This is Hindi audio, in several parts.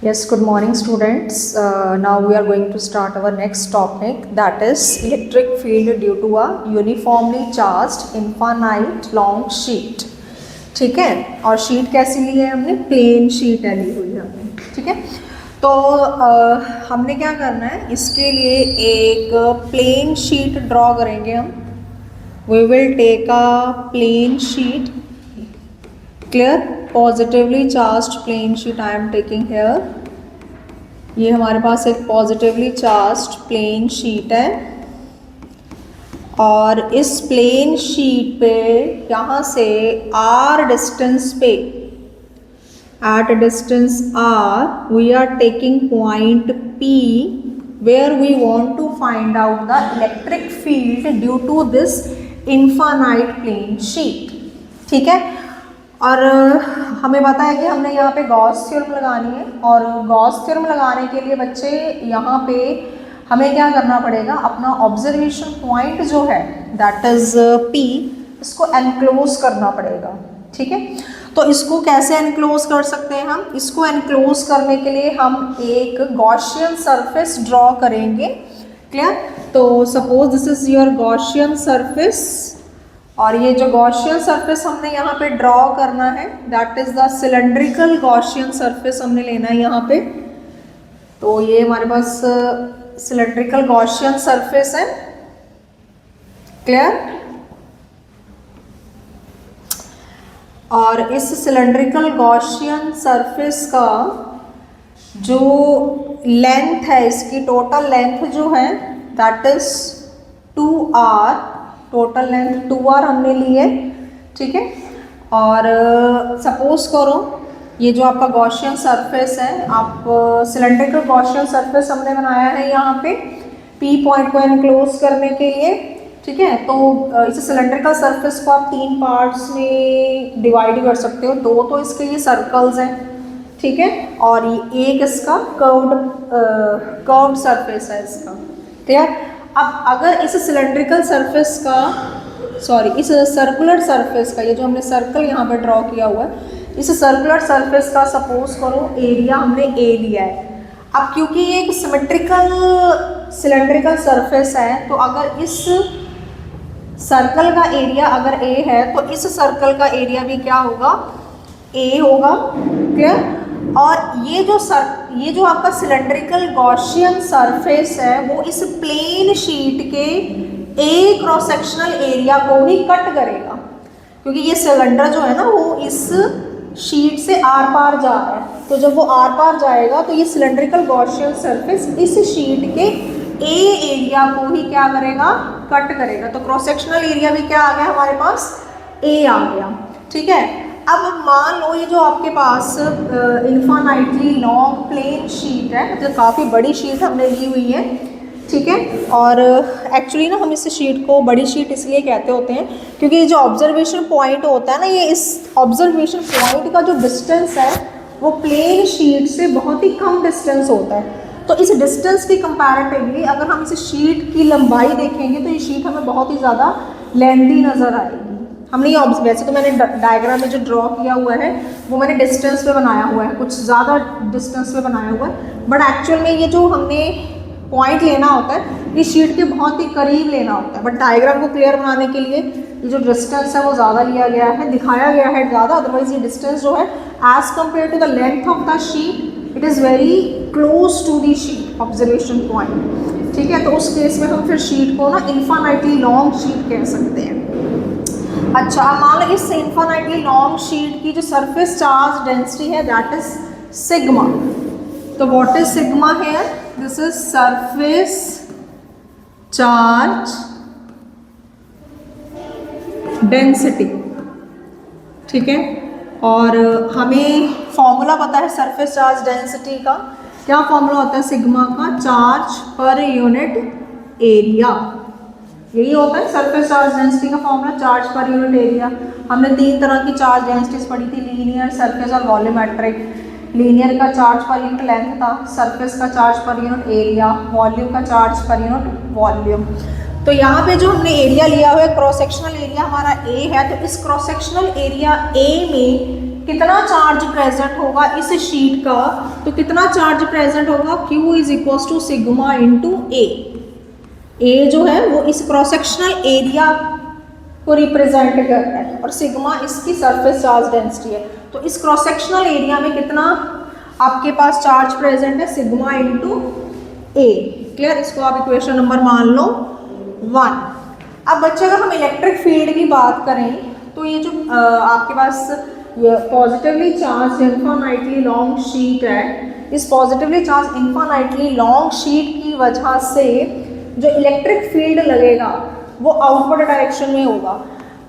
Yes, good morning, students. Now we are going to start our next topic, that is electric field due to a uniformly charged infinite long sheet. ठीक है, और शीट कैसी ली है हमने? प्लेन शीट ली हुई है हमने. ठीक है, तो हमने क्या करना है, इसके लिए एक प्लेन शीट ड्रॉ करेंगे हम. We will take a plain sheet, clear, positively charged plain sheet I am taking here. ये हमारे पास एक पॉजिटिवली चार्ज्ड प्लेन शीट है और इस प्लेन शीट पे यहाँ से r डिस्टेंस पे, at a distance r, we are taking point P where we want to find out the electric field due to this infinite plane sheet. ठीक है, और हमें पता है कि हमने यहाँ पे गॉस थ्योरम लगानी है, और गॉस थ्योरम लगाने के लिए बच्चे यहाँ पे हमें क्या करना पड़ेगा, अपना ऑब्जर्वेशन पॉइंट जो है दैट इज P, इसको एनक्लोज करना पड़ेगा. ठीक है, तो इसको कैसे एनक्लोज कर सकते हैं हम? इसको एनक्लोज करने के लिए हम एक गॉसियन सरफेस ड्रॉ करेंगे. क्लियर? तो suppose this is your Gaussian surface, और ये जो गॉसियन सरफेस हमने यहाँ पे ड्रॉ करना है that is the cylindrical Gaussian surface हमने लेना है यहाँ पे. तो ये हमारे पास सिलेंड्रिकल गॉसियन सरफेस है. क्लियर? और इस सिलेंड्रिकल गॉसियन सरफेस का जो लेंथ है, इसकी टोटल लेंथ जो है that is 2r. Total length 2r हमने ली है. ठीक है, और सपोज करो ये जो आपका गॉसियन सरफेस है, आप सिलेंड्रिकल गॉसियन सरफेस हमने बनाया है यहाँ पे P पॉइंट को एनक्लोज करने के लिए. ठीक है, तो इस सिलेंड्रिकल सरफेस को आप 3 पार्ट्स में डिवाइड कर सकते हो. 2 तो इसके ये सर्कल्स हैं. ठीक है, और ये एक इसका कर्व्ड सरफेस है इसका. क्लियर? अब अगर इस सिलेंड्रिकल सरफेस का, सॉरी, इस सर्कुलर सरफेस का, ये जो हमने सर्कल यहाँ पे ड्रॉ किया हुआ है, इस सर्कुलर सरफेस का सपोज करो एरिया हमने A लिया है. अब क्योंकि ये एक सिमेट्रिकल सिलेंड्रिकल सरफेस है, तो अगर इस सर्कल का एरिया अगर A है तो इस सर्कल का एरिया भी क्या होगा? A होगा. क्लियर? और ये जो आपका सिलेंड्रिकल गॉसियन सरफेस है वो इस प्लेन शीट के A क्रॉस सेक्शनल एरिया को ही कट करेगा, क्योंकि ये सिलेंडर जो है ना वो इस शीट से आर पार जा रहा है. तो जब वो आर पार जाएगा तो ये सिलेंड्रिकल गॉसियन सरफेस इस शीट के A एरिया को ही क्या करेगा? कट करेगा. तो क्रॉस सेक्शनल एरिया भी क्या आ गया हमारे पास? A आ गया. ठीक है, अब मान लो ये जो आपके पास इन्फानाइटली लॉन्ग प्लेन शीट है, मतलब काफ़ी बड़ी शीट हमने ली हुई है. ठीक है, और एक्चुअली ना हम इस शीट को बड़ी शीट इसलिए कहते होते हैं क्योंकि ये जो ऑब्जर्वेशन पॉइंट होता है ना, ये इस ऑब्जर्वेशन पॉइंट का जो डिस्टेंस है वो प्लेन शीट से बहुत ही कम डिस्टेंस होता है. तो इस डिस्टेंस की कंपैरेटिवली अगर हम इस शीट की लंबाई देखेंगे तो ये शीट हमें बहुत ही ज़्यादा लेंथी नज़र आएगी. हमने ये वैसे तो मैंने डायग्राम में जो ड्रॉ किया हुआ है वो मैंने डिस्टेंस पे बनाया हुआ है, कुछ ज़्यादा डिस्टेंस पे बनाया हुआ है, बट एक्चुअल में ये जो हमने पॉइंट लेना होता है ये शीट के बहुत ही करीब लेना होता है. बट डायग्राम को क्लियर बनाने के लिए ये जो डिस्टेंस है वो ज़्यादा लिया गया है, दिखाया गया है ज़्यादा. अदरवाइज ये डिस्टेंस जो है as compared to the length of the sheet it is very close to the sheet observation point. ठीक है, तो उस केस में हम फिर शीट को ना इन्फानाइटली लॉन्ग शीट कह सकते हैं. अच्छा, मान लो इस इन्फानाइटली लॉन्ग शीट की जो सरफेस चार्ज डेंसिटी है दैट इज सिग्मा. तो what is sigma here? This is surface charge density. ठीक है, और हमें फॉर्मूला पता है सरफेस चार्ज डेंसिटी का. क्या फॉर्मूला होता है सिग्मा का? Charge per unit area. यही होता है सरफेस चार्ज डेंसिटी का formula, charge per unit area. हमने 3 तरह की चार्ज डेंसिटीज पढ़ी थी, लीनियर, सरफेस और वॉल्यूमेट्रिक. लीनियर का चार्ज पर यूनिट लेंथ था, सरफेस का charge per unit area, volume का चार्ज पर यूनिट वॉल्यूम. तो यहाँ पे जो हमने एरिया लिया हुआ है क्रॉस सेक्शनल एरिया हमारा A है, तो इस क्रॉस सेक्शनल एरिया A में कितना चार्ज प्रेजेंट होगा इस शीट का, तो कितना चार्ज प्रेजेंट होगा, Q is equal to sigma into A. A जो है वो इस क्रॉस सेक्शनल एरिया को रिप्रेजेंट करता है और सिग्मा इसकी सरफेस चार्ज डेंसिटी है। तो इस क्रॉस सेक्शनल एरिया में कितना आपके पास चार्ज प्रेजेंट है, सिग्मा इंटू ए। क्लियर, इसको आप इक्वेशन नंबर मान लो 1। अब बच्चे अगर हम इलेक्ट्रिक फील्ड की बात करें तो ये जो आपके पास ये positively charge infinitely long sheet है, इस positively charge infinitely long sheet की वजह से जो इलेक्ट्रिक फील्ड लगेगा वो आउटवर्ड डायरेक्शन में होगा।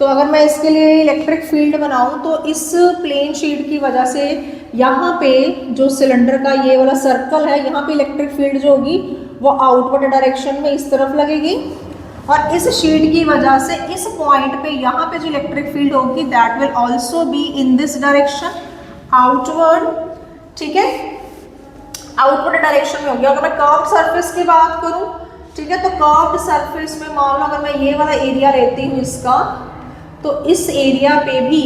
तो अगर मैं इसके लिए इलेक्ट्रिक फील्ड बनाऊं तो इस प्लेन शीट की वजह से यहाँ पे जो सिलेंडर का ये वाला सर्कल है, यहाँ पे इलेक्ट्रिक फील्ड जो होगी वो आउटवर्ड डायरेक्शन में इस तरफ लगेगी, और इस शीट की वजह से इस पॉइंट पे यहाँ पे जो इलेक्ट्रिक फील्ड होगी that will also be in this direction outward. ठीक है, आउटवर्ड डायरेक्शन में होगी। अगर मैं कर्व्ड सरफेस की बात करूँ, ठीक है, तो कर्व्ड सरफेस में मान लो अगर मैं ये वाला एरिया लेती हूँ इसका, तो इस एरिया पे भी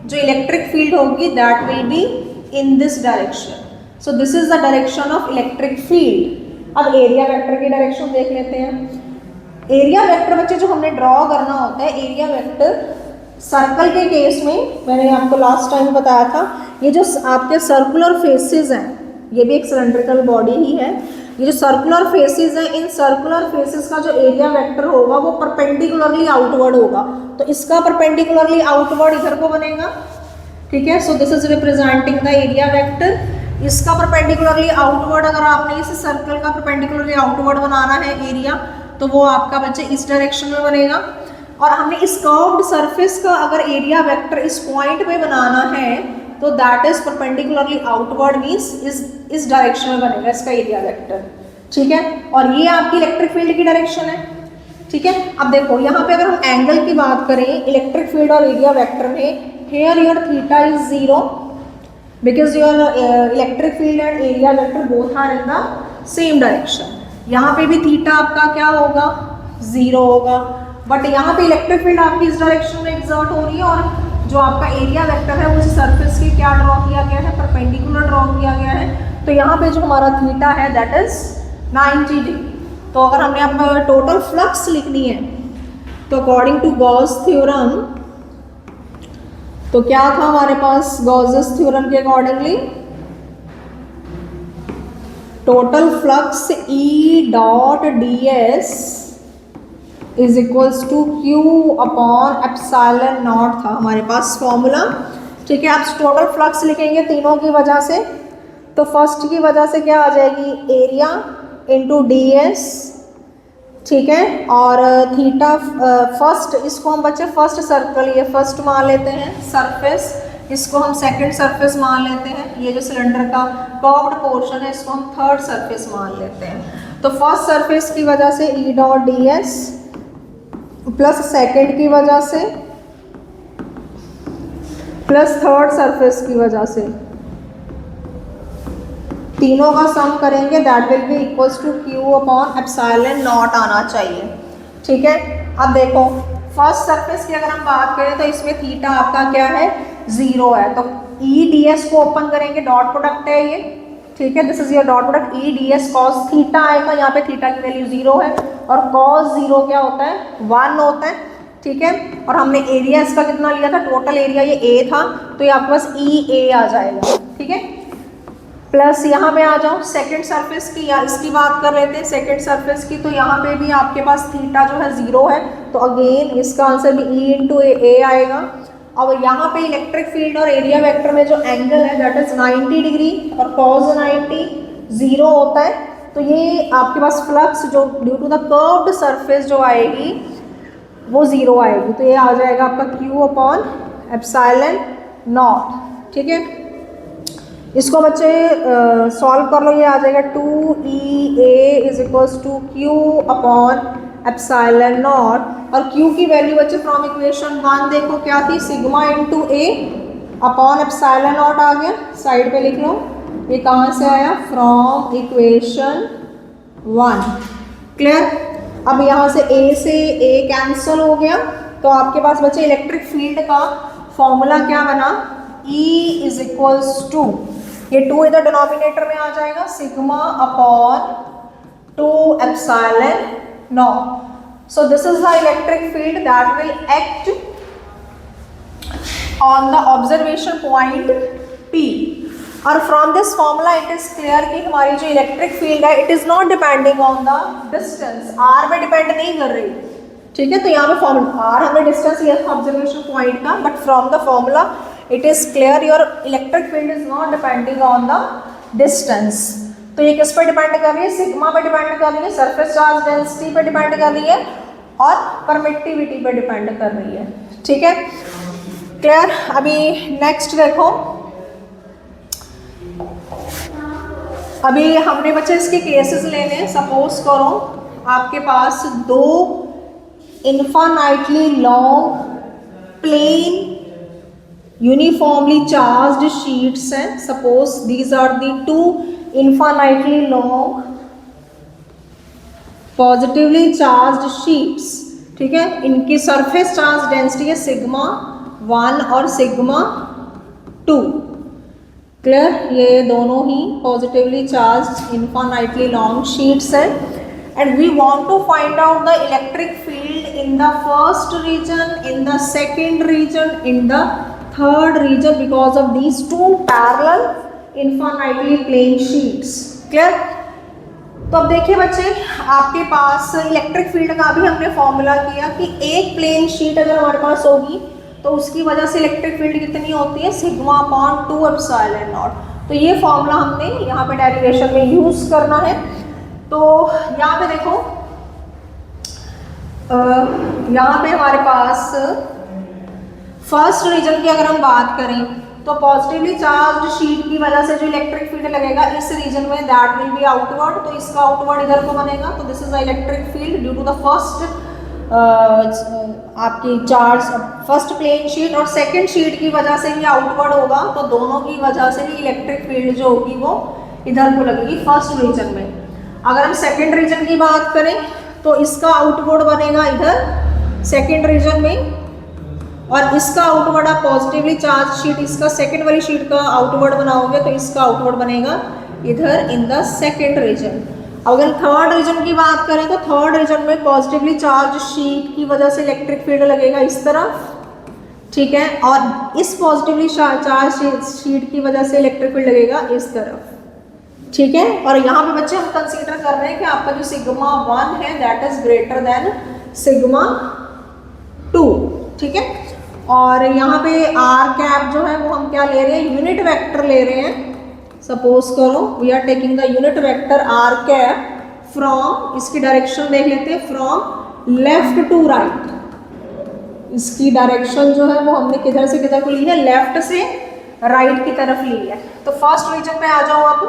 जो इलेक्ट्रिक फील्ड होगी that will be in this direction. So this is the direction of electric field. अब एरिया वेक्टर की डायरेक्शन देख लेते हैं। एरिया वेक्टर बच्चे जो हमने ड्रॉ करना होता है, एरिया वेक्टर सर्कल के केस में मैंने आपको लास्ट टाइम बताया था, ये जो आपके सर्कुलर फेसेस हैं, ये भी एक सिलेंड्रिकल बॉडी ही है, ये जो सर्कुलर फेसेस हैं, इन सर्कुलर फेसेस का जो एरिया वेक्टर होगा वो परपेंडिकुलरली आउटवर्ड होगा। तो इसका परपेंडिकुलरली आउटवर्ड इधर को बनेगा। ठीक है, सो this is representing the area vector. इसका परपेंडिकुलरली आउटवर्ड, अगर आपने इस सर्कल का परपेंडिकुलरली आउटवर्ड बनाना है एरिया, तो वो आपका बच्चे इस डायरेक्शन में बनेगा। और हमने इस कर्व्ड सरफेस का अगर एरिया वेक्टर इस पॉइंट पे बनाना है तो that is perpendicularly outward means इस डायरेक्शन में बनेगा इसका एरिया वेक्टर। ठीक है, और ये आपकी इलेक्ट्रिक फील्ड की डायरेक्शन है। ठीक है, अब देखो यहाँ पे अगर हम एंगल की बात करें इलेक्ट्रिक फील्ड और एरिया वेक्टर में, here your theta is 0 because your electric field and area vector both are in the same direction. यहाँ पे भी थीटा आपका क्या होगा, 0 होगा, बट यहाँ पे इलेक्ट्रिक फील्ड आपकी इस डायरेक्शन में एक्सर्ट हो रही है और जो आपका एरिया वेक्टर है वो सरफेस के क्या ड्रॉ किया गया है, परपेंडिकुलर ड्रॉ किया गया है। तो यहाँ पे जो हमारा थीटा है दैट इज 90 डिग्री। तो अगर हमने अब टोटल फ्लक्स लिखनी है तो अकॉर्डिंग टू गॉस थ्योरम, तो क्या था हमारे पास गॉसेस थ्योरम के accordingly, total flux E dot ds is equals to Q upon epsilon not था हमारे पास फॉर्मूला। ठीक है, आप टोटल फ्लक्स लिखेंगे तीनों की वजह से, तो फर्स्ट की वजह से क्या आ जाएगी, एरिया इंटू ds। ठीक है, और थीटा फर्स्ट, इसको हम बच्चे फर्स्ट सर्कल ये फर्स्ट मान लेते हैं सरफेस, इसको हम सेकंड सरफेस मान लेते हैं, ये जो सिलेंडर का कर्व्ड पोर्शन है इसको हम थर्ड सरफेस मान लेते हैं। तो फर्स्ट सरफेस की वजह से E dot ds plus second की वजह से प्लस थर्ड सरफेस की वजह से, तीनों का सम करेंगे that will be equals to Q upon epsilon naught आना चाहिए। ठीक है, अब देखो फर्स्ट सरफेस की अगर हम बात करें तो इसमें थीटा आपका क्या है, 0 है, तो E ds को ओपन करेंगे, डॉट प्रोडक्ट है ये। ठीक है, this is your dot product E ds cos theta आएगा, यहाँ पे थीटा की वैल्यू 0 है और cos 0 क्या होता है, 1 होता है। ठीक है, और हमने एरिया इसका कितना लिया था, टोटल एरिया ये A था, तो ये आपके पास EA आ जाएगा। ठीक है, प्लस यहाँ पे आ जाओ सेकंड सरफेस की, या इसकी बात कर लेते हैं सेकंड सरफेस की, तो यहाँ पे भी आपके पास थीटा जो है 0 है, तो अगेन इसका आंसर भी E इंटू A आएगा। और यहाँ पे इलेक्ट्रिक फील्ड और एरिया वेक्टर में जो एंगल है दैट इज 90 डिग्री और cos 90 0 होता है। तो ये आपके पास फ्लक्स जो due to the curved surface जो आएगी वो 0 आएगी, तो ये आ जाएगा आपका Q अपॉन एप्सिलॉन नॉट। ठीक है, इसको बच्चे सॉल्व कर लो, ये आ जाएगा 2EA is equals to Q upon epsilon naught, और Q की वैल्यू बच्चे फ्रॉम इक्वेशन 1 देखो क्या थी, sigma into A upon epsilon naught आ गया, साइड पे लिख लो, ये कहाँ से आया, फ्रॉम इक्वेशन 1। क्लियर, अब यहाँ से A से A कैंसिल हो गया, तो आपके पास बच्चे इलेक्ट्रिक फील्ड का फॉर्मूला क्या बना, E इज इक्वल्स टू, ये 2 इधर डिनोमिनेटर में आ जाएगा, sigma upon 2 epsilon not. So this is the electric field that will act on the observation point P. और from this formula it is clear कि हमारी जो इलेक्ट्रिक फील्ड है it is not depending on the distance, r पे डिपेंड नहीं कर रही. ठीक है, तो यहाँ पे फॉर्मूला r हमें डिस्टेंस लिया था ऑब्जर्वेशन पॉइंट का, but from the formula it is clear your electric field is not depending on the distance. तो ये किस पर डिपेंड कर रही है? सिग्मा पे डिपेंड कर रही है, सरफेस चार्ज डेंसिटी पे डिपेंड कर रही है और परमिटिविटी पे डिपेंड कर रही है. ठीक है, क्लियर. अभी नेक्स्ट देखो, अभी हमने बच्चे इसके केसेस लेने. सपोज करो आपके पास 2 infinitely long plane uniformly charged sheets हैं. Suppose these are the 2 infinitely long positively charged sheets. ठीक है, इनकी सरफेस चार्ज डेंसिटी है सिग्मा 1 और सिग्मा 2. क्लियर, ये दोनों ही positively charged infinitely long sheets है. And we want to find out the electric field in the first region, in the second region, in the third region because of these 2 parallel infinitely plane sheets. Clear. तो अब देखिए बच्चे, आपके पास इलेक्ट्रिक फील्ड का भी हमने फॉर्मूला किया कि एक प्लेन शीट अगर हमारे पास होगी तो उसकी वजह से इलेक्ट्रिक फील्ड कितनी होती है? Sigma upon 2 epsilon naught. तो ये फॉर्मूला हमने यहाँ पे डेरिवेशन में यूज करना है. तो यहाँ पे देखो, यहाँ पे हमारे पास फर्स्ट रीजन की अगर हम बात करें तो पॉजिटिवली चार्ज्ड शीट की वजह से जो इलेक्ट्रिक फील्ड लगेगा इस रीजन में दैट विल बी आउटवर्ड. तो इसका आउटवर्ड इधर को बनेगा. तो this is the electric field due to the first आपकी चार्ज फर्स्ट प्लेन शीट, और सेकंड शीट की वजह से भी आउटवर्ड होगा. तो दोनों की वजह से भी इलेक्ट्रिक फील्ड जो होगी वो इधर को लगेगी फर्स्ट रीजन में. अगर हम सेकेंड रीजन की बात करें तो इसका आउटवर्ड बनेगा इधर सेकेंड रीजन में, और इसका आउटवर्ड आप पॉजिटिवली चार्ज शीट, इसका सेकंड वाली शीट का आउटवर्ड बनाओगे तो इसका आउटवर्ड बनेगा इधर इन द सेकंड रीजन. अगर थर्ड रीजन की बात करें तो थर्ड रीजन में पॉजिटिवली चार्ज शीट की वजह से इलेक्ट्रिक फील्ड लगेगा इस तरफ. ठीक है, और इस पॉजिटिवली चार्ज शीट की वजह से इलेक्ट्रिक फील्ड लगेगा इस तरफ. ठीक है, और यहाँ पे बच्चे हम कंसीडर कर रहे हैं कि आपका जो सिग्मा 1 है that is greater than sigma 2. ठीक है, और यहाँ पे आर कैप जो है वो हम क्या ले रहे हैं? यूनिट वेक्टर ले रहे हैं. सपोज करो we are taking the unit vector r cap from, इसकी डायरेक्शन देख लेते हैं, फ्रॉम लेफ्ट टू राइट. इसकी डायरेक्शन जो है वो हमने किधर से किधर को ली है? लेफ्ट से राइट की तरफ ली है. तो फर्स्ट रीजन पे आ जाओ आप.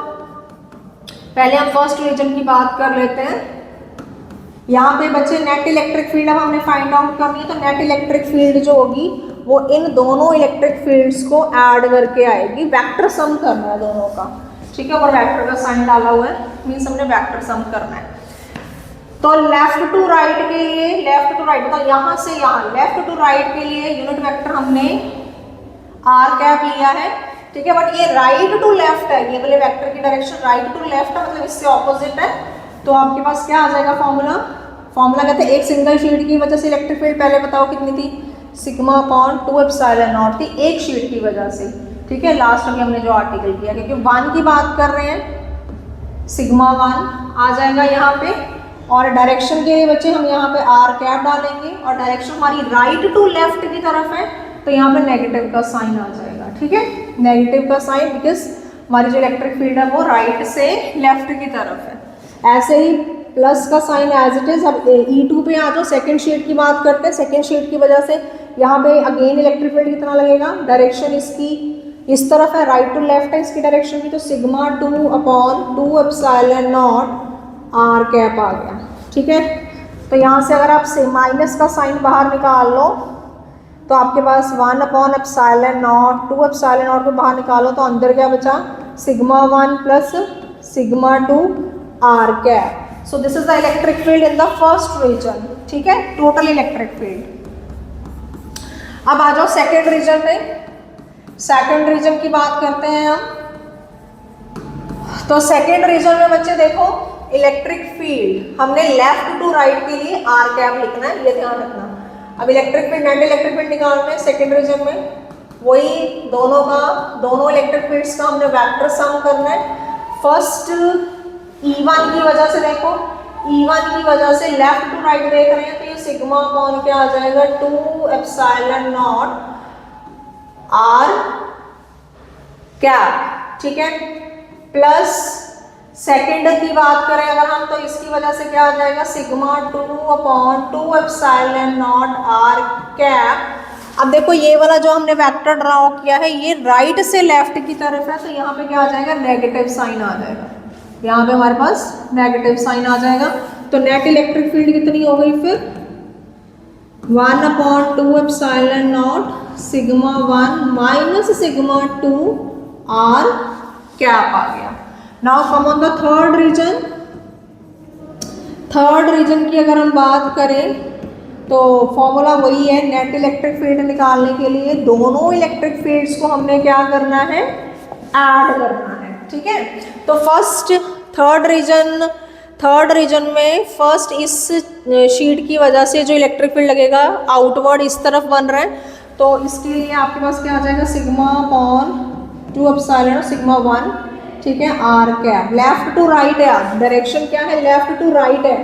पहले हम फर्स्ट रीजन की बात कर लेते हैं. यहाँ पे बच्चे नेट इलेक्ट्रिक फील्ड अब हमने फाइंड आउट करनी है. तो नेट इलेक्ट्रिक फील्ड जो होगी वो इन दोनों इलेक्ट्रिक फील्ड्स को ऐड करके आएगी. वेक्टर सम करना है दोनों का. ठीक है, और वेक्टर का साइन डाला हुआ है, मीन्स हमने वेक्टर सम करना है. तो लेफ्ट टू राइट के लिए, लेफ्ट टू राइट मतलब यहाँ से यहाँ, लेफ्ट टू राइट के लिए यूनिट वेक्टर हमने आर कैप लिया है. ठीक है, बट ये राइट टू लेफ्ट है, ये वाले वेक्टर की डायरेक्शन राइट टू लेफ्ट है, मतलब इससे ऑपोजिट है. तो आपके पास क्या आ जाएगा फॉर्मूला? फॉर्मूला कहते हैं एक सिंगल शीट की वजह से इलेक्ट्रिक फील्ड पहले बताओ कितनी थी? सिग्मा अपॉन 2 एप्सिलॉन नॉट थी एक शीट की वजह से. ठीक है, लास्ट में हमने जो आर्टिकल किया, क्योंकि 1 की बात कर रहे हैं, सिग्मा 1 आ जाएगा यहाँ पे. और डायरेक्शन के लिए बच्चे हम यहाँ पे आर कैप डालेंगे, और डायरेक्शन हमारी राइट टू लेफ्ट की तरफ है तो यहाँ पे नेगेटिव का साइन आ जाएगा. ठीक है, नेगेटिव का साइन, बिकॉज हमारी जो इलेक्ट्रिक फील्ड है वो राइट से लेफ्ट की तरफ है. ऐसे ही प्लस का साइन एज इट इज. अब E2 पे आ जाओ, सेकंड शीट की बात करते हैं. सेकंड शीट की वजह से यहाँ पे अगेन इलेक्ट्रिक फील्ड कितना लगेगा? डायरेक्शन इसकी इस तरफ है, राइट टू लेफ्ट है इसकी डायरेक्शन की. तो sigma 2 upon 2 epsilon naught r cap आ गया. ठीक है, तो यहाँ से अगर आप से माइनस का साइन बाहर निकाल लो तो आपके पास 1 upon epsilon naught, 2 epsilon naught को बाहर निकालो तो अंदर क्या बचा? Sigma 1 plus sigma 2 r cap. So this is the electric field in the first region. ठीक है, टोटल इलेक्ट्रिक फील्ड. अब आ जाओ सेकेंड रीजन में. सेकंड रीजन की बात करते हैं हम। तो सेकंड रीजन में बच्चे देखो इलेक्ट्रिक फील्ड हमने लेफ्ट टू राइट के लिए आर कैप लिखना है, ये ध्यान रखना। अब electric field net electric field निकालना है सेकंड रीजन में, वही दोनों इलेक्ट्रिक फील्ड्स का हमने वेक्टर सम करना है। फर्स्ट E1 की वजह से देखो, E1 की वजह से लेफ्ट टू राइट देख रहे हैं तो ये सिग्मा अपॉन क्या आ जाएगा 2 एप्सिलॉन नॉट आर कैप, ठीक है। प्लस सेकंड की बात करें अगर हम तो इसकी वजह से क्या आ जाएगा sigma 2 upon 2 epsilon naught r cap. अब देखो ये वाला जो हमने वेक्टर ड्रॉ किया है ये राइट से लेफ्ट की तरफ है, तो यहाँ पे क्या आ जाएगा नेगेटिव साइन आ जाएगा, यहाँ पे हमारे पास नेगेटिव साइन आ जाएगा। तो नेट इलेक्ट्रिक फील्ड कितनी हो गई फिर 1 upon 2 epsilon naught sigma 1 minus sigma 2 r cap आ गया। Now come on the third region. Third region की अगर हम बात करें तो फॉर्मूला वही है, नेट इलेक्ट्रिक फील्ड निकालने के लिए दोनों इलेक्ट्रिक फील्ड्स को हमने क्या करना है ऐड करना है, ठीक है। तो फर्स्ट थर्ड रीजन में फर्स्ट इस शीट की वजह से जो इलेक्ट्रिक फील्ड लगेगा आउटवर्ड इस तरफ बन रहा है, तो इसके लिए आपके पास क्या आ जाएगा सिग्मा अपॉन 2 एप्सिलॉन सिग्मा 1, ठीक है, r cap. Left to right है, डायरेक्शन क्या है लेफ्ट टू राइट है,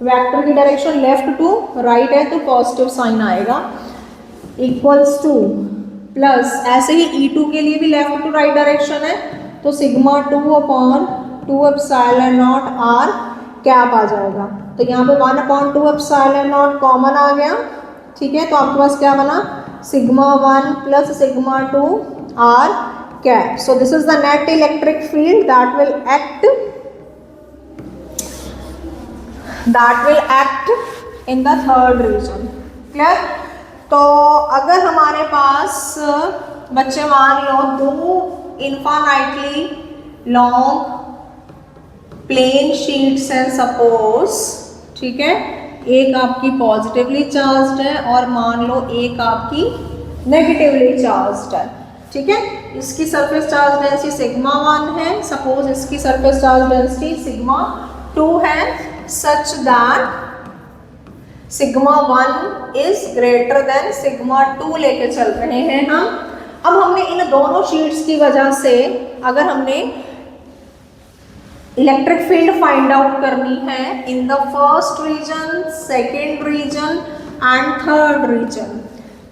वेक्टर की डायरेक्शन लेफ्ट टू राइट है तो पॉजिटिव साइन आएगा इक्वल्स टू प्लस ऐसे ही E2 के लिए भी लेफ्ट टू राइट डायरेक्शन है तो sigma 2 upon 2 epsilon naught r cap आ जाएगा। तो यहाँ पे 1 अपॉन 2 एप्सिलॉन नॉट कॉमन आ गया, ठीक है। तो आपके पास क्या बना sigma 1 plus sigma 2 r cap. So this is the net electric field that will act in the third region, clear. तो अगर हमारे पास बच्चे मान लो दो इनफाइनाइटली लॉन्ग प्लेन शीट्स हैं सपोज, ठीक है, एक आपकी पॉजिटिवली चार्ज्ड है और मान लो एक आपकी नेगेटिवली चार्ज्ड है, ठीक है। इसकी सरफेस चार्ज डेंसिटी सिग्मा 1 है, सपोज इसकी सरफेस चार्ज डेंसिटी सिग्मा 2 है, such that sigma 1 is greater than sigma 2 लेके चल रहे हैं हम। अब हमने इन दोनों शीट्स की वजह से अगर हमने इलेक्ट्रिक फील्ड फाइंड आउट करनी है in the first region, second region and third region,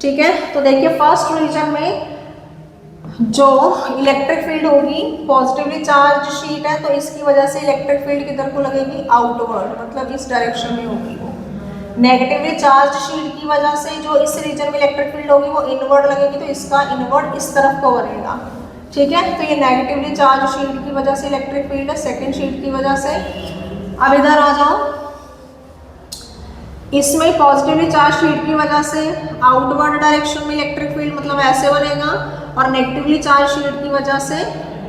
ठीक है। तो देखिए फर्स्ट रीजन में जो इलेक्ट्रिक फील्ड होगी पॉजिटिवली चार्ज शीट है तो इसकी वजह से इलेक्ट्रिक फील्ड किधर को लगेगी आउटवर्ड, मतलब इस डायरेक्शन में होगी वो। नेगेटिवली चार्ज शीट की वजह से जो इस रीजन में इलेक्ट्रिक फील्ड होगी वो इनवर्ड लगेगी तो इसका इनवर्ड इस तरफ को बनेगा, ठीक है। तो ये नेगेटिवली चार्ज शीट की वजह से इलेक्ट्रिक फील्ड है सेकेंड शीट की वजह से। अब इधर आ जाओ, इसमें पॉजिटिवली चार्ज शीट की वजह से आउटवर्ड डायरेक्शन में इलेक्ट्रिक फील्ड मतलब ऐसे बनेगा और नेगेटिवली चार्ज शीट की वजह से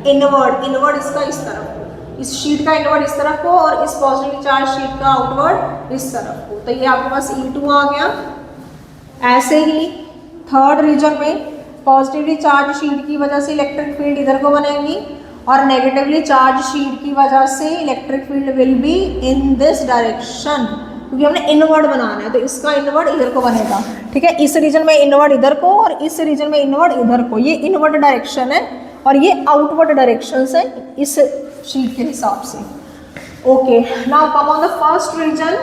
इनवर्ड इसका इस तरफ को, इस शीट का इनवर्ड इस तरफ को और इस पॉजिटिवली चार्ज शीट का आउटवर्ड इस तरफ को। तो ये आपके पास E2 आ गया। ऐसे ही थर्ड रीजन में पॉजिटिवली चार्ज शीट की वजह से इलेक्ट्रिक फील्ड इधर को बनेगी और नेगेटिवली चार्ज शीट की वजह से electric field will be in this direction, क्योंकि हमने इनवर्ड बनाना है तो इसका इनवर्ड इधर को बनेगा, ठीक है। इस रीजन में इनवर्ड इधर को और इस रीजन में इनवर्ड इधर को, ये इनवर्ड डायरेक्शन है और ये आउटवर्ड डायरेक्शन है इस शीट के हिसाब से। Okay, now come on the first region.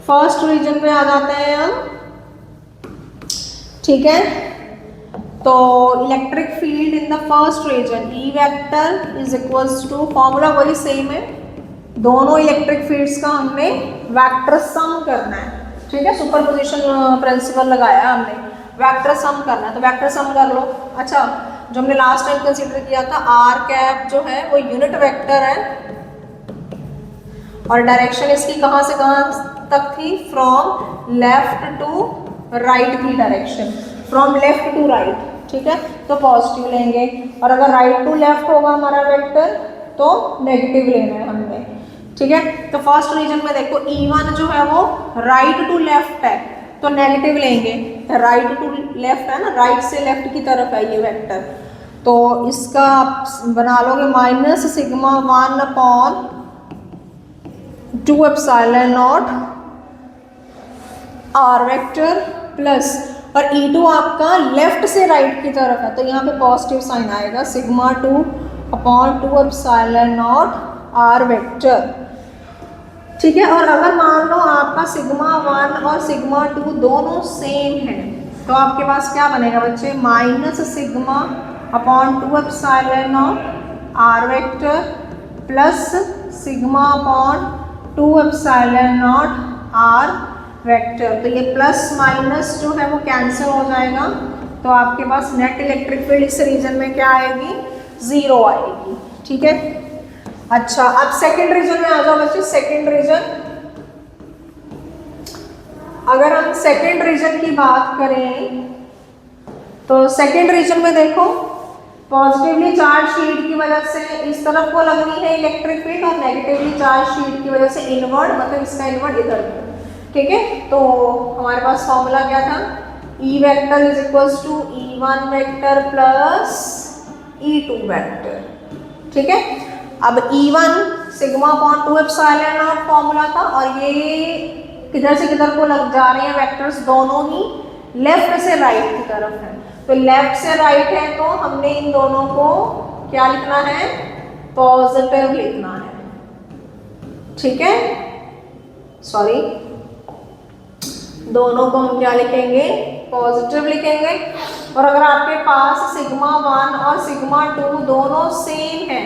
First region में आ जाते हैं हम, ठीक है। तो electric field in the first region E vector is equals to, formula वही सेम है, दोनों इलेक्ट्रिक फील्ड्स का हमने वेक्टर सम करना है, ठीक है। सुपरपोजिशन प्रिंसिपल लगाया हमने, वेक्टर सम करना है तो वेक्टर सम कर लो। अच्छा, जो हमने लास्ट टाइम कंसीडर किया था आर कैप जो है वो यूनिट वेक्टर है और डायरेक्शन इसकी कहाँ से कहाँ तक थी, फ्रॉम लेफ्ट टू राइट की direction, from left to right, ठीक है। तो पॉजिटिव लेंगे और अगर राइट टू लेफ्ट होगा हमारा वेक्टर तो नेगेटिव लेना है हमने, ठीक है। तो फर्स्ट रीजन में देखो E1 जो है वो राइट टू लेफ्ट है तो नेगेटिव लेंगे, राइट टू लेफ्ट है ना, राइट से लेफ्ट की तरफ है ये वेक्टर, तो इसका आप बना लोगे minus sigma 1/2 epsilon naught r vector plus, और E2 आपका लेफ्ट से राइट की तरफ है तो यहाँ पे पॉजिटिव साइन आएगा, sigma 2/2 epsilon naught r vector. ठीक है, और अगर मान लो आपका सिग्मा 1 और सिग्मा 2 दोनों सेम है तो आपके पास क्या बनेगा बच्चे, minus sigma 2 epsilon naught r vector plus sigma 2 epsilon naught r vector. तो ये प्लस माइनस जो है वो कैंसिल हो जाएगा, तो आपके पास नेट इलेक्ट्रिक फील्ड इस रीजन में क्या आएगी, 0 आएगी। ठीक है, अच्छा अब सेकंड रीजन में आ जाओ बच्चे। सेकंड रीजन, अगर हम सेकंड रीजन की बात करें तो सेकंड रीजन में देखो पॉजिटिवली चार्ज शीट की वजह से इस तरफ को लगनी है इलेक्ट्रिक फील्ड और नेगेटिवली चार्ज शीट की वजह से इनवर्ड, मतलब इसका इनवर्ड इधर। ठीक है, तो हमारे पास फॉर्मूला क्या था, E vector is equals to E1 vector plus E2 vector. ठीक है, अब E1 sigma 2 epsilon not formula था और ये किधर से किधर को लग जा रहे हैं वेक्टर्स, दोनों ही लेफ्ट से राइट की तरफ है, तो लेफ्ट से राइट है तो हमने इन दोनों को क्या लिखना है, पॉजिटिव लिखना है। ठीक है, सॉरी, दोनों को हम क्या लिखेंगे, पॉजिटिव लिखेंगे। और अगर आपके पास सिग्मा 1 और सिग्मा 2 दोनों सेम है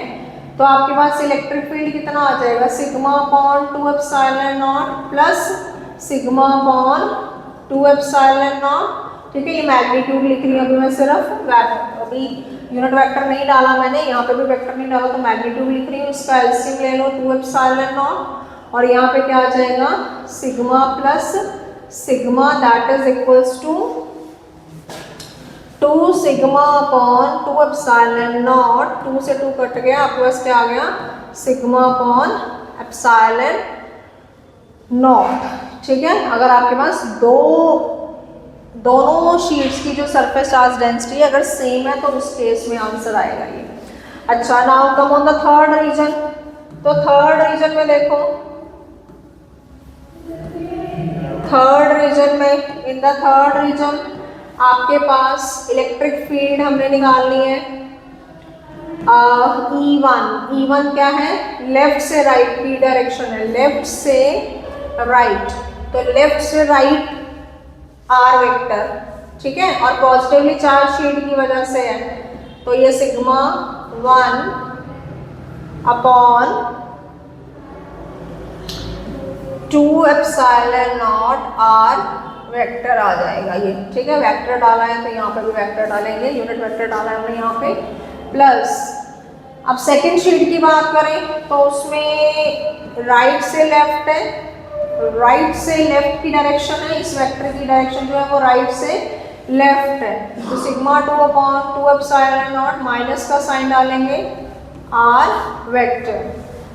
तो आपके पास इलेक्ट्रिक फील्ड कितना आ जाएगा, sigma 2 epsilon not plus sigma 2 epsilon naught. ठीक है, ये मैग्नीट्यूड लिख रही हूँ अभी मैं सिर्फ, अभी यूनिट वेक्टर नहीं डाला मैंने, यहाँ पे भी वेक्टर नहीं डाला तो मैग्नीट्यूड लिख रही हूँ, इसका एलसीएम ले लो 2 एप्सिलॉन नॉट और यहाँ पे क्या आ जाएगा, sigma plus sigma that is equals to 2 sigma upon 2 epsilon naught, 2 से 2 कट गया, आपके पास क्या आ गया, सिग्मा अपॉन एप्सिलॉन नॉट। ठीक है, अगर आपके पास दोनों शीट्स की जो सरफेस चार्ज डेंसिटी अगर सेम है तो उस केस में आंसर आएगा ये। अच्छा, now come on the third region. तो थर्ड रीजन में देखो, थर्ड रीजन में, इन द थर्ड रीजन आपके पास इलेक्ट्रिक फील्ड हमने निकालनी है E1 क्या है, लेफ्ट से राइट की डायरेक्शन है, लेफ्ट से राइट, तो लेफ्ट से राइट आर वेक्टर। ठीक है, और पॉजिटिवली चार्ज शीट की वजह से है तो ये sigma 1 upon 2 epsilon naught r vector आ जाएगा ये। ठीक है, वेक्टर डाला है तो यहाँ पे भी वेक्टर डालेंगे, यूनिट वेक्टर डाला है हमने यहाँ पे, प्लस अब सेकंड शीट की बात करें तो उसमें राइट से लेफ्ट है, राइट से लेफ्ट की डायरेक्शन है, इस वेक्टर की डायरेक्शन जो है वो राइट से लेफ्ट है, तो sigma 2 upon 2 epsilon not minus का साइन डालेंगे आर वेक्टर।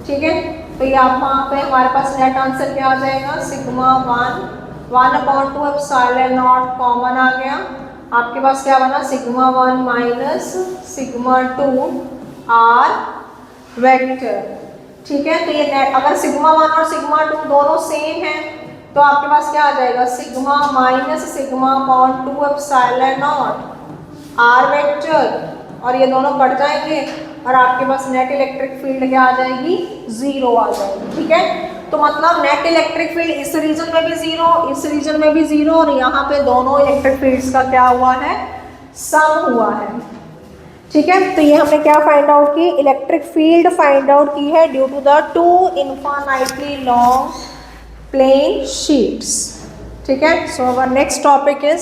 ठीक है, तो ये आप वहाँ पे हमारे पास नेट आंसर क्या आ जाएगा, sigma 1 upon 2 epsilon naught common आ गया, आपके पास क्या बना, sigma 1 minus sigma 2 r vector. ठीक है, तो ये नेट, अगर सिग्मा 1 और सिग्मा 2 दोनों सेम है तो आपके पास क्या आ जाएगा, sigma minus sigma upon 2 epsilon naught r vector, और ये दोनों कट जाएंगे और आपके पास नेट इलेक्ट्रिक फील्ड क्या आ जाएगी, 0 आ जाएगी। ठीक है, तो मतलब नेट इलेक्ट्रिक फील्ड इस रीजन में भी 0, इस रीजन में भी 0 और यहाँ पे दोनों इलेक्ट्रिक फील्ड्स का क्या हुआ है, सम हुआ है। ठीक है, तो ये हमने क्या फाइंड आउट की, इलेक्ट्रिक फील्ड फाइंड आउट की है due to the 2 infinitely long plane sheets. ठीक है, so our next topic is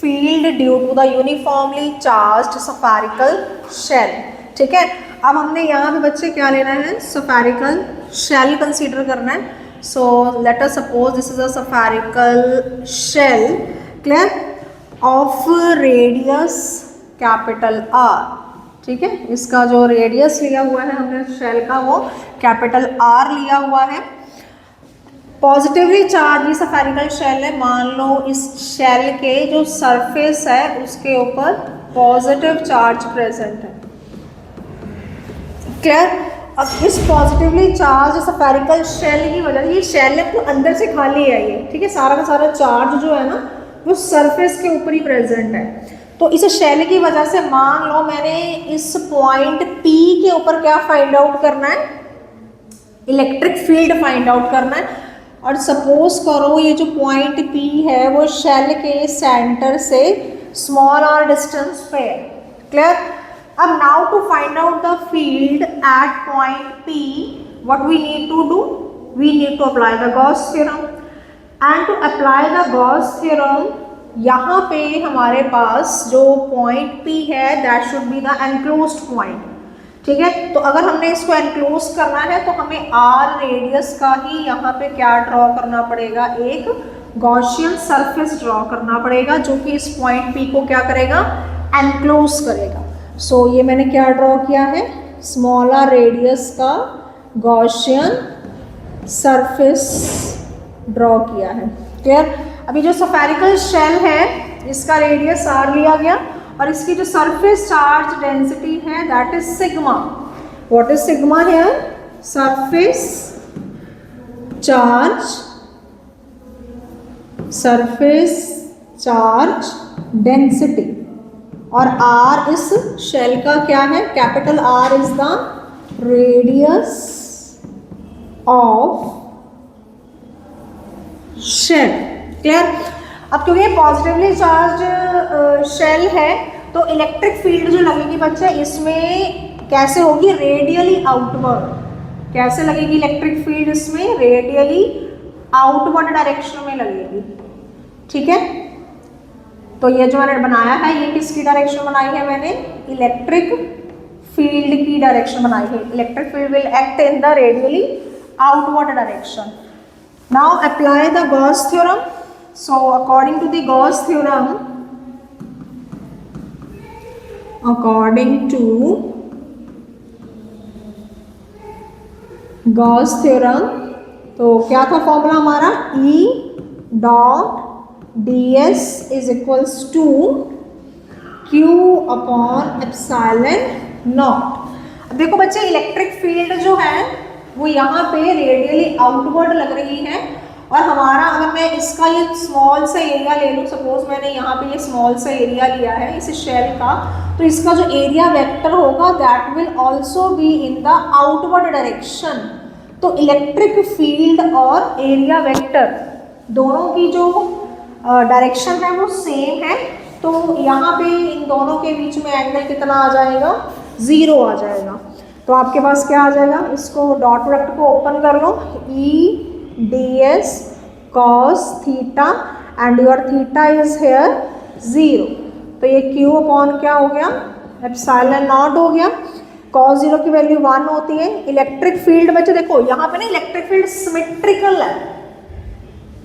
field due to the uniformly charged spherical shell. ठीक है, अब हमने यहाँ पे बच्चे क्या लेना है, स्फेरिकल शेल कंसीडर करना है। So let us suppose this is a spherical shell, clear, of radius capital R। ठीक है, इसका जो रेडियस लिया हुआ है हमने शेल का वो कैपिटल R लिया हुआ है। पॉजिटिवली चार्ज स्फेरिकल शेल है, मान लो इस शेल के जो सरफेस है उसके ऊपर पॉजिटिव चार्ज प्रेजेंट है। क्लियर? अब इस पॉजिटिवली चार्ज स्फेरिकल शेल की वजह से, ये शेल है तो अंदर से खाली है ये, ठीक है, सारा का सारा चार्ज जो है ना वो सरफेस के ऊपर ही प्रेजेंट है। तो इस शेल की वजह से मान लो मैंने इस पॉइंट P के ऊपर क्या फाइंड आउट करना है, इलेक्ट्रिक फील्ड फाइंड आउट करना है। और सपोज करो ये जो पॉइंट P है वो शेल के सेंटर से स्मॉल r डिस्टेंस पे है। क्लियर? अब now to find out the field at point P, what we need to do, we need to apply the Gauss theorem. And to apply the Gauss theorem, यहाँ पे हमारे पास जो पॉइंट P है that should be the enclosed point. ठीक है, तो अगर हमने इसको एनक्लोज करना है तो हमें r रेडियस का ही यहाँ पे क्या ड्रॉ करना पड़ेगा, एक गॉसियन सरफेस ड्रॉ करना पड़ेगा जो कि इस पॉइंट P को क्या करेगा, एनक्लोज करेगा। सो ये मैंने क्या ड्रॉ किया है, स्मॉल r रेडियस का गॉसियन सरफेस ड्रॉ किया है। क्लियर? अभी जो स्फेरिकल शेल है इसका रेडियस r लिया गया और इसकी जो सरफेस चार्ज डेंसिटी है that is sigma. What is sigma here? Surface charge density. और r इस शेल का क्या है, capital R is the radius of shell. Clear? अब क्योंकि ये पॉजिटिवली चार्ज शेल है तो इलेक्ट्रिक फील्ड जो लगेगी बच्चे इसमें कैसे होगी, रेडियली आउटवर्ड। कैसे लगेगी इलेक्ट्रिक फील्ड इसमें, रेडियली आउटवर्ड डायरेक्शन में लगेगी। ठीक है, तो ये जो मैंने बनाया है ये किसकी डायरेक्शन बनाई है मैंने, इलेक्ट्रिक फील्ड की डायरेक्शन बनाई है। Electric field will act in the radially outward direction. Now apply the Gauss theorem. So according to the Gauss theorem, तो क्या था फॉर्मूला हमारा, E dot ds is equals to Q upon epsilon naught. अब देखो बच्चे इलेक्ट्रिक फील्ड जो है वो यहाँ पे रेडियली आउटवर्ड लग रही है और हमारा, अगर मैं इसका ये स्मॉल सा एरिया ले लूँ, सपोज मैंने यहाँ पे ये स्मॉल सा एरिया लिया है इस शेल का, तो इसका जो एरिया वेक्टर होगा that will also be in the outward direction. तो इलेक्ट्रिक फील्ड और एरिया वेक्टर दोनों की जो डायरेक्शन है वो सेम है, तो यहाँ पे इन दोनों के बीच में एंगल कितना आ जाएगा, 0 आ जाएगा। तो आपके पास क्या आ जाएगा, इसको डॉट प्रोडक्ट को ओपन कर लो, E ds cos theta and your theta is here 0, तो ये q अपॉन क्या हो गया, एप्सिलॉन नॉट हो गया। cos 0 की वैल्यू 1 होती है। इलेक्ट्रिक फील्ड बच्चे देखो यहाँ पे ना इलेक्ट्रिक फील्ड सिमेट्रिकल है,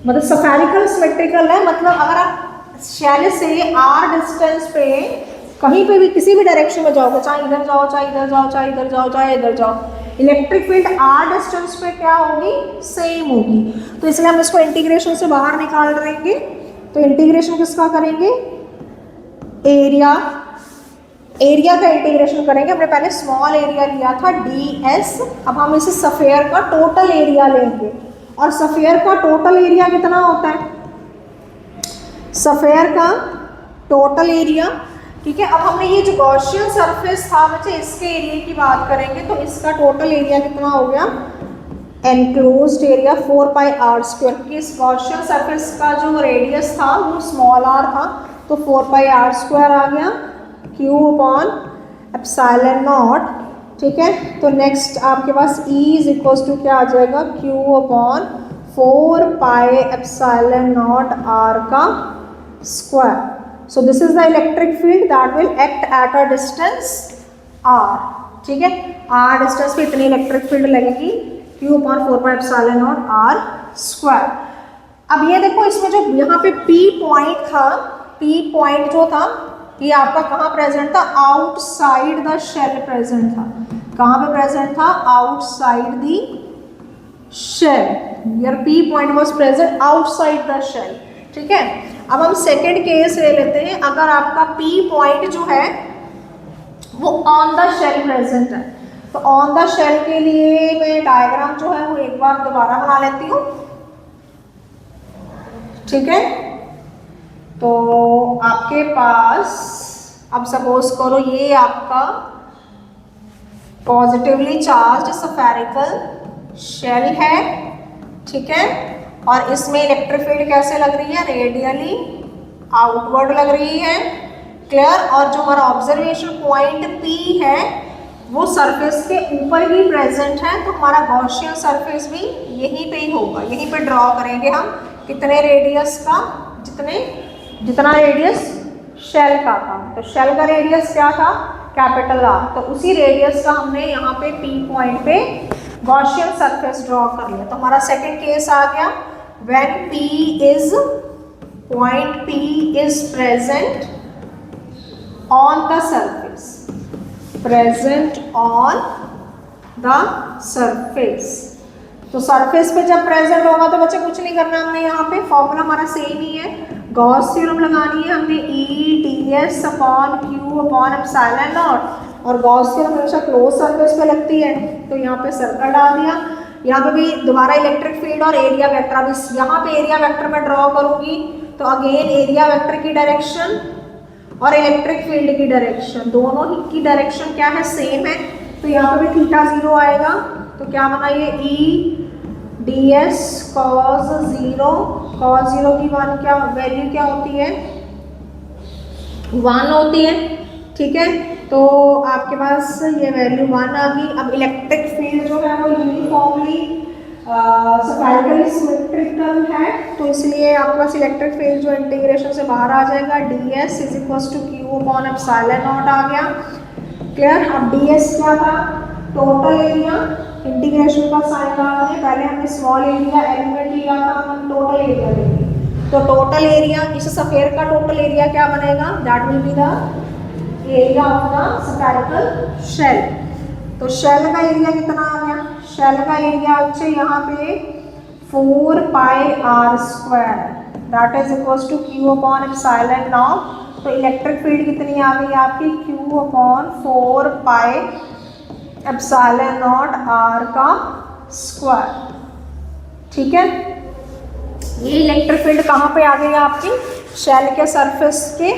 मतलब स्फेरिकल सिमेट्रिकल है, मतलब अगर आप शेल से r डिस्टेंस पे कहीं पे भी किसी भी डायरेक्शन में जाओगे, चाहे इधर जाओ चाहे इधर जाओ चाहे इधर जाओ चाहे इधर जाओ, इलेक्ट्रिक फील्ड r डिस्टेंस पे क्या होगी, सेम होगी। तो इसलिए हम इसको इंटीग्रेशन से बाहर निकाल देंगे। तो इंटीग्रेशन किसका करेंगे, एरिया का इंटीग्रेशन करेंगे। हमने पहले स्मॉल एरिया लिया था ds, अब हम इसे स्फीयर का टोटल एरिया लेंगे। और स्फीयर का टोटल एरिया कितना होता है, स्फीयर का टोटल एरिया, ठीक है। अब हमने ये जो गॉसियन सरफेस था बच्चे इसके एरिया की बात करेंगे, तो इसका टोटल एरिया कितना हो गया, एनक्लोज्ड एरिया 4πr², क्योंकि इस गॉसियन सरफेस का जो रेडियस था वो स्मॉल r था, तो 4πr² आ गया, Q अपॉन एप्सिलॉन नॉट। ठीक है, तो नेक्स्ट आपके पास E इज इक्वल्स टू क्या आ जाएगा, Q upon 4π epsilon naught r का square. So this is the electric field that will act at a distance r। ठीक है, r डिस्टेंस पे इतनी इलेक्ट्रिक फील्ड लगेगी, Q upon 4π epsilon naught r square. अब ये देखो इसमें जो यहाँ पे P पॉइंट था, P पॉइंट जो था ये आपका कहाँ प्रेजेंट था, आउटसाइड द शेल प्रेजेंट था। कहाँ पे प्रेजेंट था, outside the shell. Your P point was present outside the shell. ठीक है, अब हम सेकेंड केस ले लेते हैं। अगर आपका पी पॉइंट जो है वो ऑन द शेल प्रेजेंट है, तो ऑन द शेल के लिए मैं डायग्राम जो है वो एक बार दोबारा बना लेती हूँ। ठीक है, तो आपके पास अब सपोज करो ये आपका पॉजिटिवली चार्ज स्फेरिकल शेल है। ठीक है, और इसमें इलेक्ट्रिक फील्ड कैसे लग रही है, रेडियली आउटवर्ड लग रही है। क्लियर, और जो हमारा ऑब्जर्वेशन पॉइंट P है वो सरफेस के ऊपर ही प्रेजेंट है, तो हमारा गॉसियन सरफेस भी यहीं पे ही होगा। यहीं पे ड्रॉ करेंगे हम कितने रेडियस का, जितना रेडियस शेल का था। तो शेल का रेडियस क्या था, कैपिटल R, तो उसी रेडियस का हमने यहाँ पे P पॉइंट पे गॉसियन सरफेस ड्रॉ कर लिया। तो हमारा सेकंड केस आ गया, when point P is present on the surface, present on the surface. तो सरफेस पे जब प्रेजेंट होगा तो बच्चे कुछ नहीं करना, हमने यहाँ पे फॉर्मूला हमारा सेम ही है, गॉस थ्योरम लगानी है हमने, E/ds upon Q upon epsilon naught, और गॉस थ्योरम हमेशा क्लोज सरफेस पे लगती है, तो यहाँ पे सर्कल डाल दिया। यहाँ पे भी दोबारा इलेक्ट्रिक फील्ड और एरिया वेक्टर, अब इस यहाँ पे एरिया वेक्टर में ड्रॉ करूंगी तो अगेन एरिया वेक्टर की डायरेक्शन और इलेक्ट्रिक फील्ड की डायरेक्शन, दोनों ही की डायरेक्शन क्या है, सेम है। तो यहाँ पे भी थीटा 0 आएगा, तो क्या बना ये E/ds cos 0, cos 0 की क्या वैल्यू क्या होती है, 1 होती है। ठीक है, तो आपके पास ये वैल्यू 1 आ गई। अब इलेक्ट्रिक फील्ड जो है वो यूनिफॉर्मली स्फेरिकली सिमेट्रिकल है, तो इसलिए आपके पास इलेक्ट्रिक फील्ड जो इंटीग्रेशन से बाहर आ जाएगा, ds is equal to Q upon epsilon naught आ गया। क्लियर, अब ds क्या था, टोटल एरिया, इंटीग्रेशन का साइन लगाने पहले हमने स्मॉल एरिया एलिमेंट लिया था, हम टोटल एरिया लेंगे। तो टोटल एरिया, इस स्फीयर का टोटल एरिया क्या बनेगा, that will be the area of the spherical shell. तो शेल का एरिया कितना आ गया, शेल का एरिया अच्छे यहाँ पे 4 pi r² that is equal to Q upon epsilon naught. तो इलेक्ट्रिक फील्ड कितनी आ गई आपकी, Q अपॉन 4 पाई एप्सिलॉन नॉट r का स्क्वायर। ठीक है, ये इलेक्ट्रिक फील्ड कहाँ पे आ गई आपकी, शेल के सरफेस के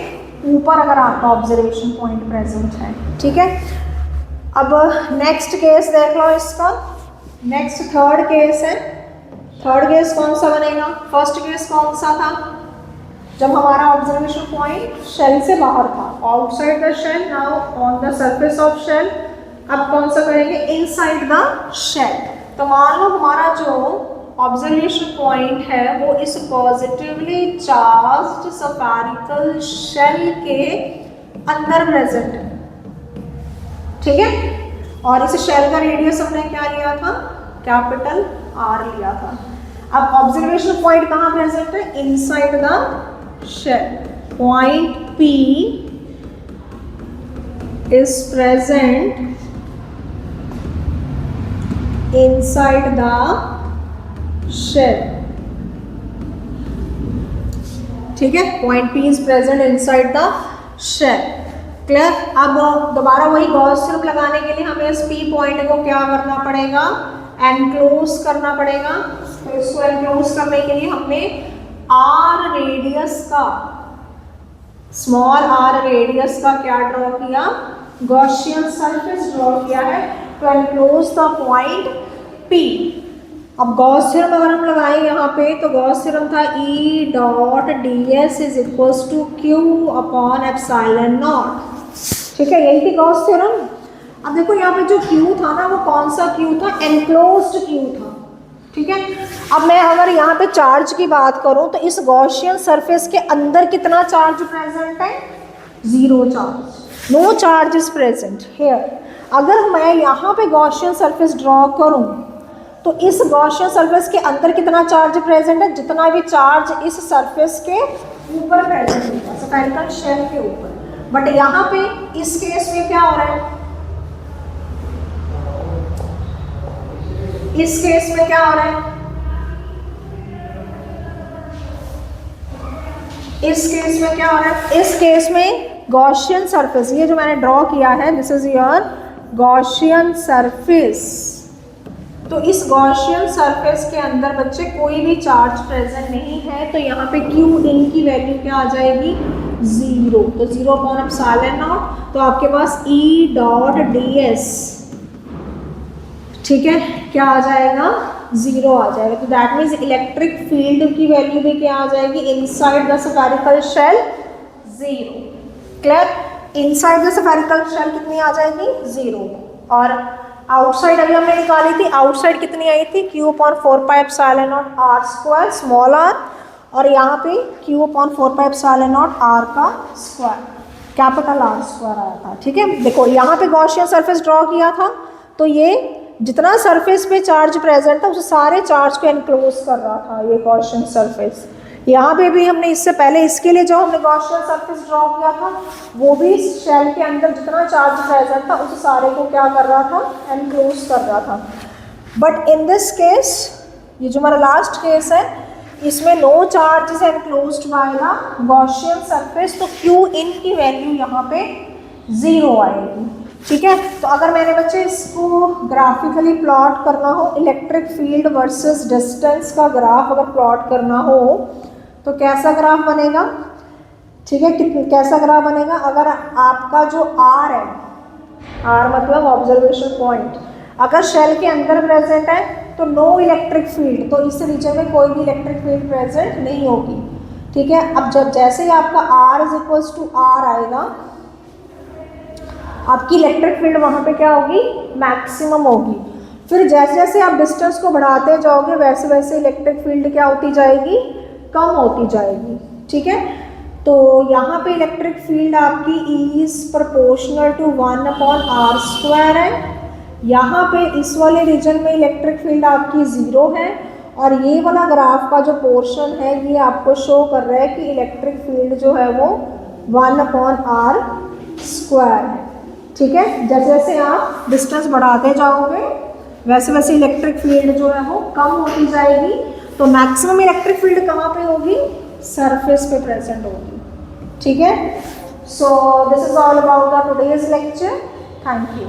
ऊपर अगर आपका ऑब्जर्वेशन पॉइंट प्रेजेंट है। ठीक है, अब नेक्स्ट केस देख लो इसका, नेक्स्ट थर्ड केस है। थर्ड केस कौन सा बनेगा, फर्स्ट केस कौन सा था, जब हमारा ऑब्जर्वेशन पॉइंट शेल से बाहर था, outside the shell, now on the surface of shell. अब कौन सा करेंगे, इनसाइड द शेल। तो मान लो हमारा जो ऑब्जर्वेशन पॉइंट है वो इस पॉजिटिवली चार्ज्ड स्फेरिकल शेल के अंदर प्रेजेंट है। ठीक है, और इस शेल का रेडियस हमने क्या लिया था, कैपिटल R लिया था। अब ऑब्जर्वेशन पॉइंट कहाँ प्रेजेंट है, inside the shell. Point P is present inside the shell. ठीक है, point P is present inside the shell. Clear, अब दोबारा वही गॉस थ्योरम लगाने के लिए हमें इस P पॉइंट को क्या करना पड़ेगा, एनक्लोज करना पड़ेगा। तो इसको एनक्लोज करने के लिए हमने R रेडियस का, स्मॉल r रेडियस का क्या ड्रॉ किया, गॉसियन सरफेस ड्रॉ किया है to enclose the point P। अब गॉस थ्योरम अगर हम लगाएं यहाँ पे, तो गॉस थ्योरम था E/ds is equals to Q upon epsilon naught. ठीक है, यही थी गॉस थ्योरम। अब देखो यहाँ पे जो Q था ना, वो कौन सा Q था, एनक्लोज्ड Q था। ठीक है, अब मैं अगर यहाँ पे चार्ज की बात करूँ तो इस गॉसियन सरफेस के अंदर कितना चार्ज प्रेजेंट है, 0 charge, no charge is present here. अगर मैं यहाँ पे गॉसियन सरफेस ड्रॉ करूँ तो इस गॉसियन सरफेस के अंदर कितना चार्ज प्रेजेंट है, जितना भी चार्ज इस सरफेस के ऊपर प्रेजेंट होगा, स्फेरिकल शेल के ऊपर। बट यहाँ पे इस केस में क्या हो रहा है, इस केस में क्या हो रहा है, इस केस में क्या हो रहा है, इस केस में गॉसियन सरफेस, ये जो मैंने ड्रॉ किया है this is your Gaussian surface. तो इस गॉसियन सरफेस के अंदर बच्चे कोई भी चार्ज प्रेजेंट नहीं है, तो यहाँ पे क्यू इन की वैल्यू क्या आ जाएगी, 0। तो 0/ε0, तो आपके पास E डॉट ds, ठीक है, क्या आ जाएगा, 0 आ जाएगा। तो दैट मीन्स इलेक्ट्रिक फील्ड की वैल्यू भी क्या आ जाएगी इनसाइड द स्फेरिकल शेल, 0। क्लियर, इनसाइड द स्फेरिकल शेल कितनी आ जाएगी, 0। और आउटसाइड अभी हमने निकाली थी, आउटसाइड कितनी आई थी, Q/4πε0 r² स्मॉल r, और यहाँ पे Q/4πε0 r का स्क्वायर कैपिटल R² आया था। ठीक है, देखो यहाँ पे गॉसियन सरफेस ड्रॉ किया था, तो ये जितना सरफेस पे चार्ज प्रेजेंट था उस सारे चार्ज को एनक्लोज कर रहा था ये गॉसियन सरफेस। यहाँ पे भी हमने इससे पहले इसके लिए जो हमने गॉसियन सरफेस ड्रॉ किया था वो भी शेल के अंदर जितना चार्ज प्रेजेंट था उस सारे को क्या कर रहा था, एनक्लोज कर रहा था। बट इन दिस केस, ये जो हमारा लास्ट केस है, इसमें no charge is enclosed by the Gaussian surface, तो क्यू इन की वैल्यू यहाँ पे 0 आएगी। ठीक है, तो अगर मैंने बच्चे इसको ग्राफिकली प्लॉट करना हो, इलेक्ट्रिक फील्ड वर्सेस डिस्टेंस का ग्राफ अगर प्लॉट करना हो तो कैसा ग्राफ बनेगा, ठीक है, कैसा ग्राफ बनेगा, अगर आपका जो R है, R मतलब ऑब्जर्वेशन पॉइंट, अगर शेल के अंदर प्रेजेंट है तो नो इलेक्ट्रिक फील्ड, तो इस रीजन में कोई भी इलेक्ट्रिक फील्ड प्रेजेंट नहीं होगी। ठीक है, अब जब जैसे ही आपका R = R आएगा, आपकी इलेक्ट्रिक फील्ड वहाँ पे क्या होगी, मैक्सिमम होगी। फिर जैसे जैसे आप डिस्टेंस को बढ़ाते जाओगे वैसे वैसे इलेक्ट्रिक फील्ड क्या होती जाएगी, कम होती जाएगी। ठीक है, तो यहाँ पे इलेक्ट्रिक फील्ड आपकी E is proportional to 1/r² है। यहाँ पे इस वाले रीजन में इलेक्ट्रिक फील्ड आपकी 0 है, और ये वाला ग्राफ का जो पोर्शन है ये आपको शो कर रहा है कि इलेक्ट्रिक फील्ड जो है वो 1/r² है। ठीक है, जैसे जैसे आप डिस्टेंस बढ़ाते जाओगे वैसे वैसे इलेक्ट्रिक फील्ड जो है वो कम होती जाएगी। तो मैक्सिमम इलेक्ट्रिक फील्ड कहाँ पे होगी, सरफेस पे प्रेजेंट होगी। ठीक है, सो this is all about the today's lecture. Thank you.